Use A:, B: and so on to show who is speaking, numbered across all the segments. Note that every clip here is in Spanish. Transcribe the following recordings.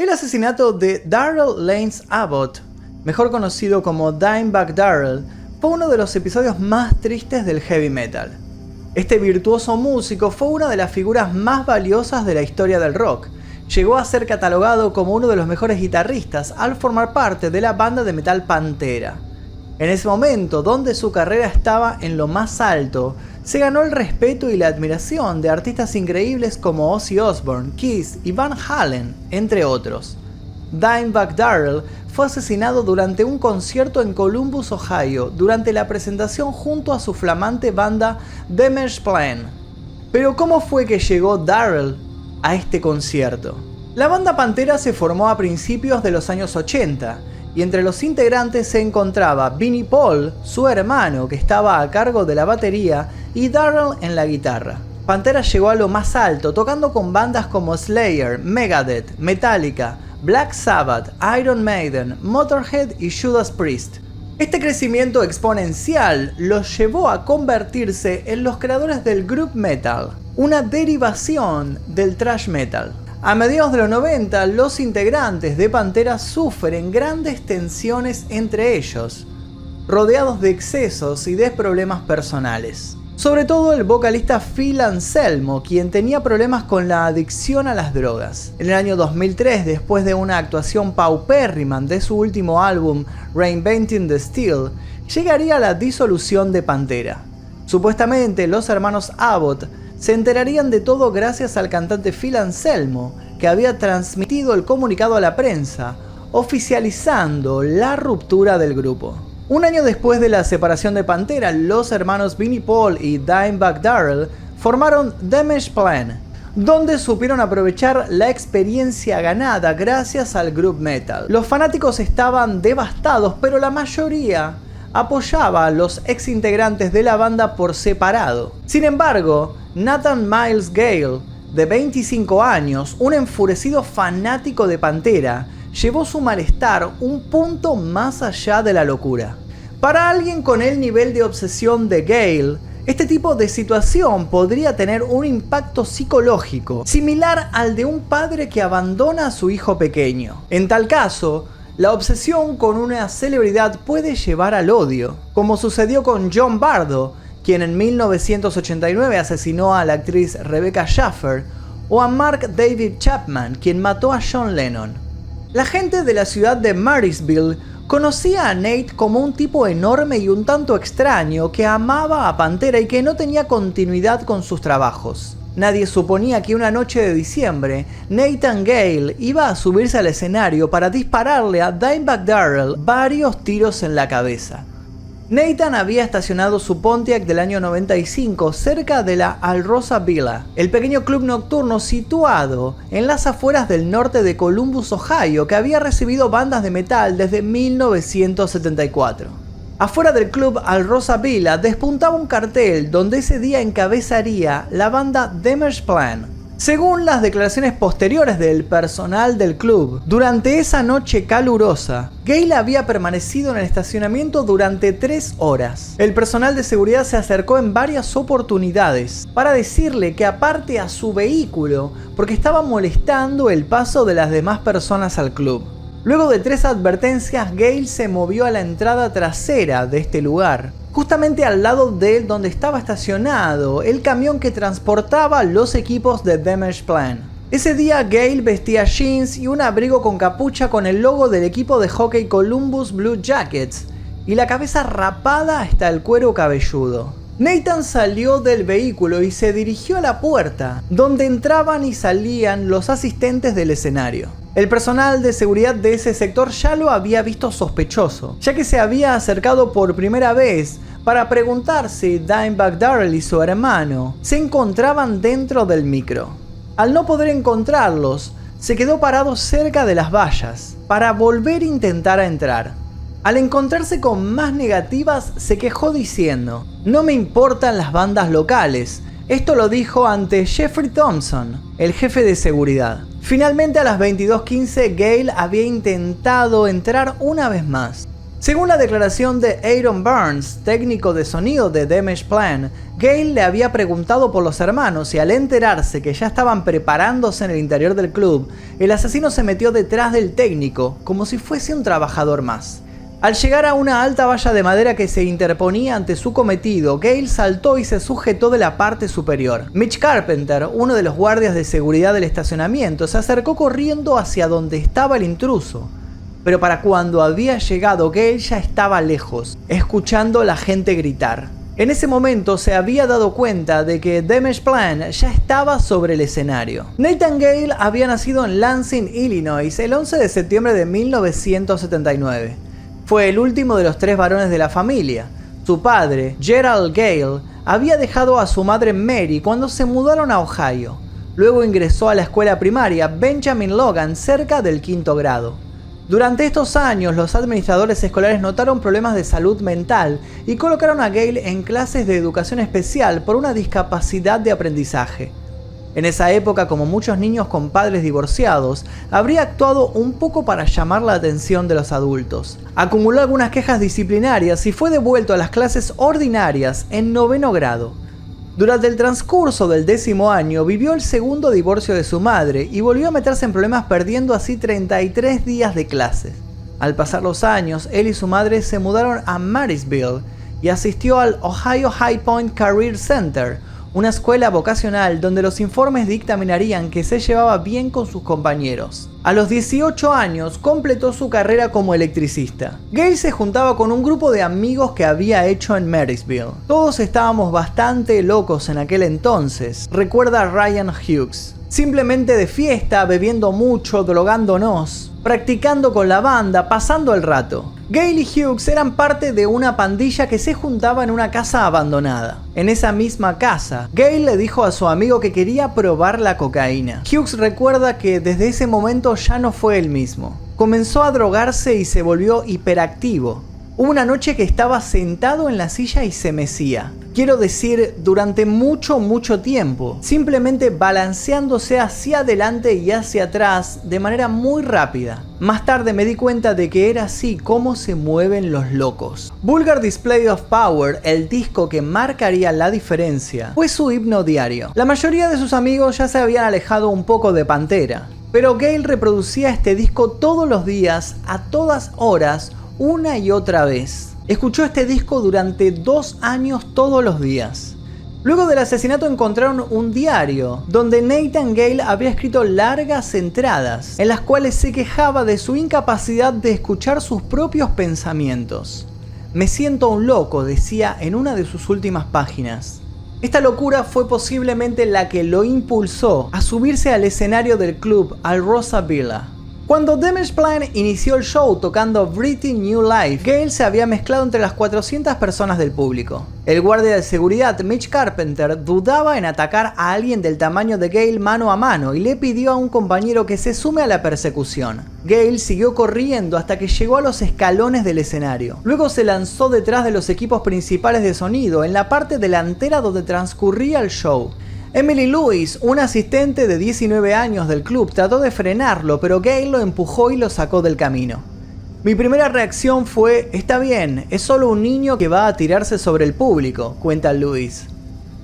A: El asesinato de Darrell Lance Abbott, mejor conocido como Dimebag Darrell, fue uno de los episodios más tristes del heavy metal. Este virtuoso músico fue una de las figuras más valiosas de la historia del rock. Llegó a ser catalogado como uno de los mejores guitarristas al formar parte de la banda de metal Pantera. En ese momento, donde su carrera estaba en lo más alto, se ganó el respeto y la admiración de artistas increíbles como Ozzy Osbourne, Kiss y Van Halen, entre otros. Dimebag Darrell fue asesinado durante un concierto en Columbus, Ohio, durante la presentación junto a su flamante banda Damage Plan. Pero ¿cómo fue que llegó Darrell a este concierto? La banda Pantera se formó a principios de los años 80, y entre los integrantes se encontraba Vinnie Paul, su hermano, que estaba a cargo de la batería, y Darrell en la guitarra. Pantera llegó a lo más alto, tocando con bandas como Slayer, Megadeth, Metallica, Black Sabbath, Iron Maiden, Motorhead y Judas Priest. Este crecimiento exponencial los llevó a convertirse en los creadores del group metal, una derivación del thrash metal. A mediados de los 90, los integrantes de Pantera sufren grandes tensiones entre ellos, rodeados de excesos y de problemas personales. Sobre todo el vocalista Phil Anselmo, quien tenía problemas con la adicción a las drogas. En el año 2003, después de una actuación paupérrima de su último álbum, Reinventing the Steel, llegaría la disolución de Pantera. Supuestamente, los hermanos Abbott se enterarían de todo gracias al cantante Phil Anselmo, que había transmitido el comunicado a la prensa, oficializando la ruptura del grupo. Un año después de la separación de Pantera, los hermanos Vinnie Paul y Dimebag Darrell formaron Damage Plan, donde supieron aprovechar la experiencia ganada gracias al group metal. Los fanáticos estaban devastados, pero la mayoría apoyaba a los ex integrantes de la banda por separado. Sin embargo, Nathan Miles Gale, de 25 años, un enfurecido fanático de Pantera, llevó su malestar un punto más allá de la locura. Para alguien con el nivel de obsesión de Gale, este tipo de situación podría tener un impacto psicológico similar al de un padre que abandona a su hijo pequeño. En tal caso, la obsesión con una celebridad puede llevar al odio, como sucedió con John Bardo, quien en 1989 asesinó a la actriz Rebecca Schaffer, o a Mark David Chapman, quien mató a John Lennon. La gente de la ciudad de Marysville conocía a Nate como un tipo enorme y un tanto extraño que amaba a Pantera y que no tenía continuidad con sus trabajos. Nadie suponía que una noche de diciembre, Nathan Gale iba a subirse al escenario para dispararle a Dimebag Darrell varios tiros en la cabeza. Nathan había estacionado su Pontiac del año 95 cerca de la Alrosa Villa, el pequeño club nocturno situado en las afueras del norte de Columbus, Ohio, que había recibido bandas de metal desde 1974. Afuera del club Alrosa Villa despuntaba un cartel donde ese día encabezaría la banda Damage Plan. Según las declaraciones posteriores del personal del club, durante esa noche calurosa, Gale había permanecido en el estacionamiento durante 3 horas. El personal de seguridad se acercó en varias oportunidades para decirle que aparte a su vehículo, porque estaba molestando el paso de las demás personas al club. Luego de 3 advertencias, Gale se movió a la entrada trasera de este lugar, justamente al lado de donde estaba estacionado el camión que transportaba los equipos de Damage Plan. Ese día Gale vestía jeans y un abrigo con capucha con el logo del equipo de hockey Columbus Blue Jackets y la cabeza rapada hasta el cuero cabelludo. Nathan salió del vehículo y se dirigió a la puerta, donde entraban y salían los asistentes del escenario. El personal de seguridad de ese sector ya lo había visto sospechoso, ya que se había acercado por primera vez para preguntar si Dimebag Darrell y su hermano se encontraban dentro del micro. Al no poder encontrarlos, se quedó parado cerca de las vallas para volver a intentar entrar. Al encontrarse con más negativas, se quejó diciendo: "No me importan las bandas locales". Esto lo dijo ante Jeffrey Thompson, el jefe de seguridad. Finalmente, a las 22:15, Gale había intentado entrar una vez más. Según la declaración de Aaron Burns, técnico de sonido de Damage Plan, Gale le había preguntado por los hermanos y al enterarse que ya estaban preparándose en el interior del club, el asesino se metió detrás del técnico como si fuese un trabajador más. Al llegar a una alta valla de madera que se interponía ante su cometido, Gale saltó y se sujetó de la parte superior. Mitch Carpenter, uno de los guardias de seguridad del estacionamiento, se acercó corriendo hacia donde estaba el intruso. Pero para cuando había llegado, Gale ya estaba lejos, escuchando a la gente gritar. En ese momento se había dado cuenta de que Damage Plan ya estaba sobre el escenario. Nathan Gale había nacido en Lansing, Illinois, el 11 de septiembre de 1979. Fue el último de los 3 varones de la familia. Su padre, Gerald Gale, había dejado a su madre Mary cuando se mudaron a Ohio. Luego ingresó a la escuela primaria Benjamin Logan cerca del 5º grado. Durante estos años, los administradores escolares notaron problemas de salud mental y colocaron a Gale en clases de educación especial por una discapacidad de aprendizaje. En esa época, como muchos niños con padres divorciados, habría actuado un poco para llamar la atención de los adultos. Acumuló algunas quejas disciplinarias y fue devuelto a las clases ordinarias en 9º grado. Durante el transcurso del 10º año, vivió el segundo divorcio de su madre y volvió a meterse en problemas perdiendo así 33 días de clases. Al pasar los años, él y su madre se mudaron a Marysville y asistió al Ohio High Point Career Center, una escuela vocacional donde los informes dictaminarían que se llevaba bien con sus compañeros. A los 18 años completó su carrera como electricista. Gale se juntaba con un grupo de amigos que había hecho en Marysville. Todos estábamos bastante locos en aquel entonces, recuerda Ryan Hughes. Simplemente de fiesta, bebiendo mucho, drogándonos, practicando con la banda, pasando el rato. Gale y Hughes eran parte de una pandilla que se juntaba en una casa abandonada. En esa misma casa, Gale le dijo a su amigo que quería probar la cocaína. Hughes recuerda que desde ese momento ya no fue el mismo. Comenzó a drogarse y se volvió hiperactivo. Hubo una noche que estaba sentado en la silla y se mecía. Quiero decir, durante mucho tiempo, simplemente balanceándose hacia adelante y hacia atrás de manera muy rápida. Más tarde me di cuenta de que era así como se mueven los locos. Vulgar Display of Power, el disco que marcaría la diferencia, fue su himno diario. La mayoría de sus amigos ya se habían alejado un poco de Pantera, pero Gale reproducía este disco todos los días, a todas horas, una y otra vez. Escuchó este disco durante 2 años todos los días. Luego del asesinato encontraron un diario donde Nathan Gale había escrito largas entradas en las cuales se quejaba de su incapacidad de escuchar sus propios pensamientos. Me siento un loco, decía en una de sus últimas páginas. Esta locura fue posiblemente la que lo impulsó a subirse al escenario del club Al Rosa Villa. Cuando Damage Plan inició el show tocando Breathing New Life, Gale se había mezclado entre las 400 personas del público. El guardia de seguridad Mitch Carpenter dudaba en atacar a alguien del tamaño de Gale mano a mano y le pidió a un compañero que se sume a la persecución. Gale siguió corriendo hasta que llegó a los escalones del escenario. Luego se lanzó detrás de los equipos principales de sonido en la parte delantera donde transcurría el show. Emily Lewis, una asistente de 19 años del club, trató de frenarlo, pero Gale lo empujó y lo sacó del camino. Mi primera reacción fue, está bien, es solo un niño que va a tirarse sobre el público, cuenta Lewis.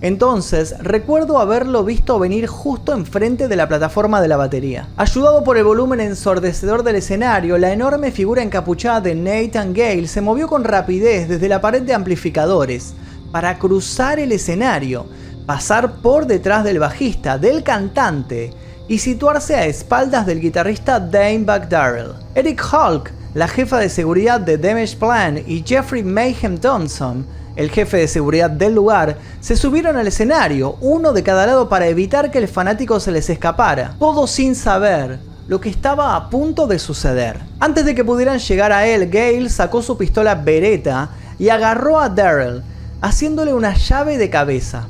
A: Entonces, recuerdo haberlo visto venir justo enfrente de la plataforma de la batería. Ayudado por el volumen ensordecedor del escenario, la enorme figura encapuchada de Nathan Gale se movió con rapidez desde la pared de amplificadores para cruzar el escenario, pasar por detrás del bajista, del cantante y situarse a espaldas del guitarrista Dimebag Darrell. Eric Hulk, la jefa de seguridad de Damage Plan, y Jeffrey Mayhem Thompson, el jefe de seguridad del lugar, se subieron al escenario, uno de cada lado para evitar que el fanático se les escapara, todo sin saber lo que estaba a punto de suceder. Antes de que pudieran llegar a él, Gale sacó su pistola Beretta y agarró a Darrell, haciéndole una llave de cabeza.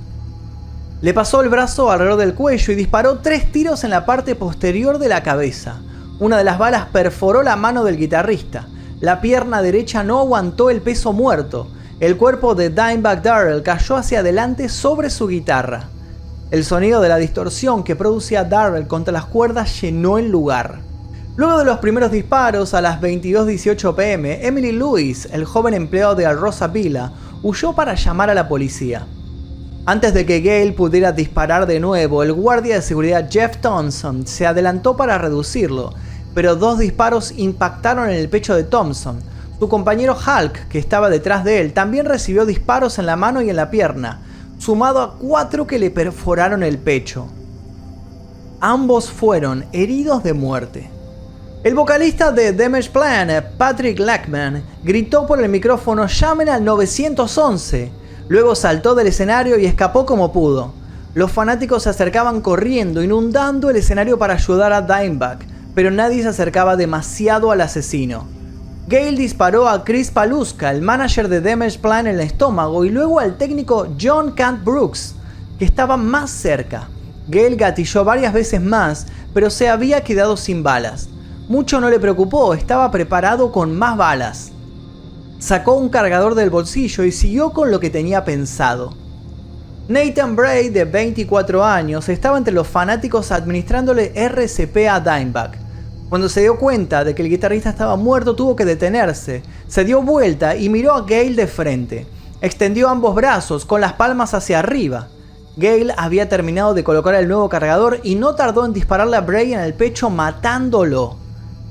A: Le pasó el brazo alrededor del cuello y disparó 3 tiros en la parte posterior de la cabeza. Una de las balas perforó la mano del guitarrista. La pierna derecha no aguantó el peso muerto. El cuerpo de Dimebag Darrell cayó hacia adelante sobre su guitarra. El sonido de la distorsión que producía Darrell contra las cuerdas llenó el lugar. Luego de los primeros disparos a las 22:18 p.m., Emily Lewis, el joven empleado de Alrosa Villa, huyó para llamar a la policía. Antes de que Gale pudiera disparar de nuevo, el guardia de seguridad Jeff Thompson se adelantó para reducirlo, pero 2 disparos impactaron en el pecho de Thompson. Su compañero Hulk, que estaba detrás de él, también recibió disparos en la mano y en la pierna, sumado a 4 que le perforaron el pecho. Ambos fueron heridos de muerte. El vocalista de Damage Plan, Patrick Lachman, gritó por el micrófono "llamen al 911". Luego saltó del escenario y escapó como pudo. Los fanáticos se acercaban corriendo, inundando el escenario para ayudar a Dimebag, pero nadie se acercaba demasiado al asesino. Gale disparó a Chris Paluska, el manager de Damage Plan, en el estómago, y luego al técnico John Kent Brooks, que estaba más cerca. Gale gatilló varias veces más, pero se había quedado sin balas. Mucho no le preocupó, estaba preparado con más balas. Sacó un cargador del bolsillo y siguió con lo que tenía pensado. Nathan Bray, de 24 años, estaba entre los fanáticos administrándole RCP a Dimebag. Cuando se dio cuenta de que el guitarrista estaba muerto, tuvo que detenerse. Se dio vuelta y miró a Gale de frente. Extendió ambos brazos con las palmas hacia arriba. Gale había terminado de colocar el nuevo cargador y no tardó en dispararle a Bray en el pecho, matándolo.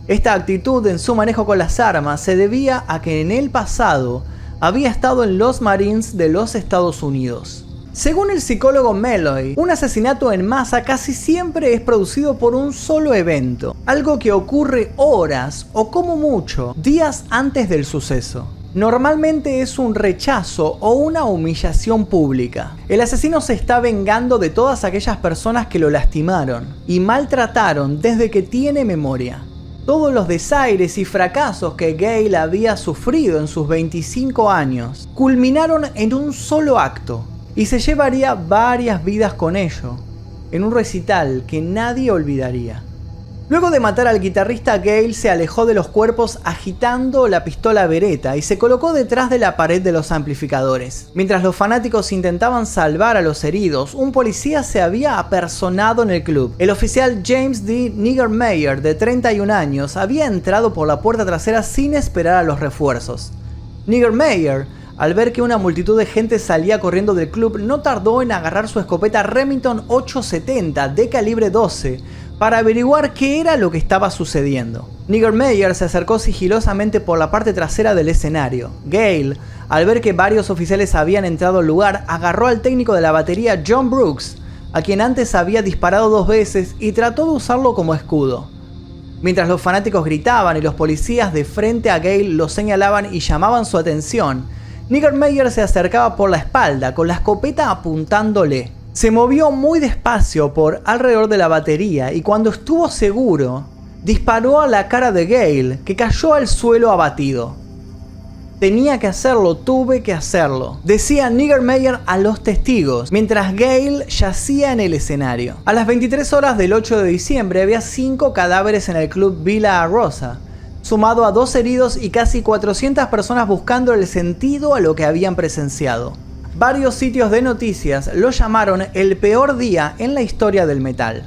A: Esta actitud en su manejo con las armas se debía a que en el pasado había estado en los Marines de los Estados Unidos. Según el psicólogo Meloy, un asesinato en masa casi siempre es producido por un solo evento, algo que ocurre horas o como mucho días antes del suceso. Normalmente es un rechazo o una humillación pública. El asesino se está vengando de todas aquellas personas que lo lastimaron y maltrataron desde que tiene memoria. Todos los desaires y fracasos que Gale había sufrido en sus 25 años culminaron en un solo acto, y se llevaría varias vidas con ello, en un recital que nadie olvidaría. Luego de matar al guitarrista, Gale se alejó de los cuerpos agitando la pistola Beretta y se colocó detrás de la pared de los amplificadores. Mientras los fanáticos intentaban salvar a los heridos, un policía se había apersonado en el club. El oficial James D. Niggermeyer, de 31 años, había entrado por la puerta trasera sin esperar a los refuerzos. Niggermeyer, al ver que una multitud de gente salía corriendo del club, no tardó en agarrar su escopeta Remington 870 de calibre 12 para averiguar qué era lo que estaba sucediendo. Niggermeyer se acercó sigilosamente por la parte trasera del escenario. Gale, al ver que varios oficiales habían entrado al lugar, agarró al técnico de la batería John Brooks, a quien antes había disparado 2 veces, y trató de usarlo como escudo. Mientras los fanáticos gritaban y los policías de frente a Gale lo señalaban y llamaban su atención, Niggermeyer se acercaba por la espalda con la escopeta apuntándole. Se movió muy despacio por alrededor de la batería y cuando estuvo seguro, disparó a la cara de Gale, que cayó al suelo abatido. Tenía que hacerlo, tuve que hacerlo, decía Niggermeyer a los testigos, mientras Gale yacía en el escenario. A las 23 horas del 8 de diciembre había 5 cadáveres en el club Villa Rosa, sumado a 2 heridos y casi 400 personas buscando el sentido a lo que habían presenciado. Varios sitios de noticias lo llamaron el peor día en la historia del metal.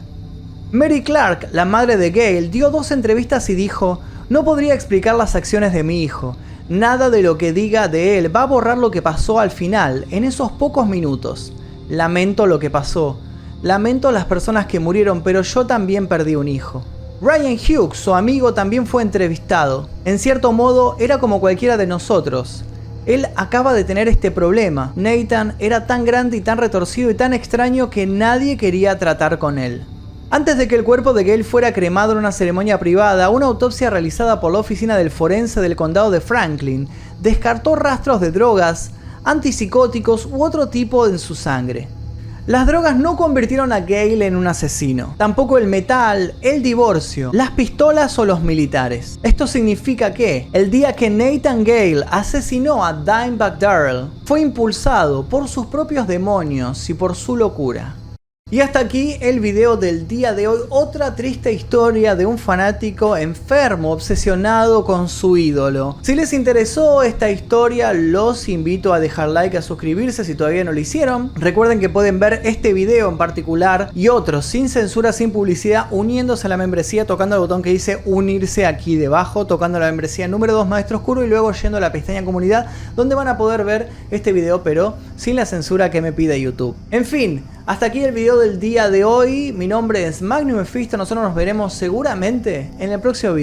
A: Mary Clark, la madre de Gale, dio 2 entrevistas y dijo: "No podría explicar las acciones de mi hijo. Nada de lo que diga de él va a borrar lo que pasó al final, en esos pocos minutos. Lamento lo que pasó. Lamento a las personas que murieron, pero yo también perdí un hijo". Ryan Hughes, su amigo, también fue entrevistado. En cierto modo, era como cualquiera de nosotros. Él acaba de tener este problema. Nathan era tan grande y tan retorcido y tan extraño que nadie quería tratar con él. Antes de que el cuerpo de Gale fuera cremado en una ceremonia privada, una autopsia realizada por la oficina del forense del condado de Franklin descartó rastros de drogas, antipsicóticos u otro tipo en su sangre. Las drogas no convirtieron a Gale en un asesino, tampoco el metal, el divorcio, las pistolas o los militares. Esto significa que el día que Nathan Gale asesinó a Dimebag Darrell fue impulsado por sus propios demonios y por su locura. Y hasta aquí el video del día de hoy, otra triste historia de un fanático enfermo, obsesionado con su ídolo. Si les interesó esta historia, los invito a dejar like, a suscribirse si todavía no lo hicieron. Recuerden que pueden ver este video en particular y otros sin censura, sin publicidad, uniéndose a la membresía, tocando el botón que dice unirse aquí debajo, tocando la membresía número 2 Maestro Oscuro y luego yendo a la pestaña comunidad, donde van a poder ver este video pero sin la censura que me pide YouTube. En fin, hasta aquí el video del día de hoy. Mi nombre es Magnum Mephisto. Nosotros nos veremos seguramente en el próximo video.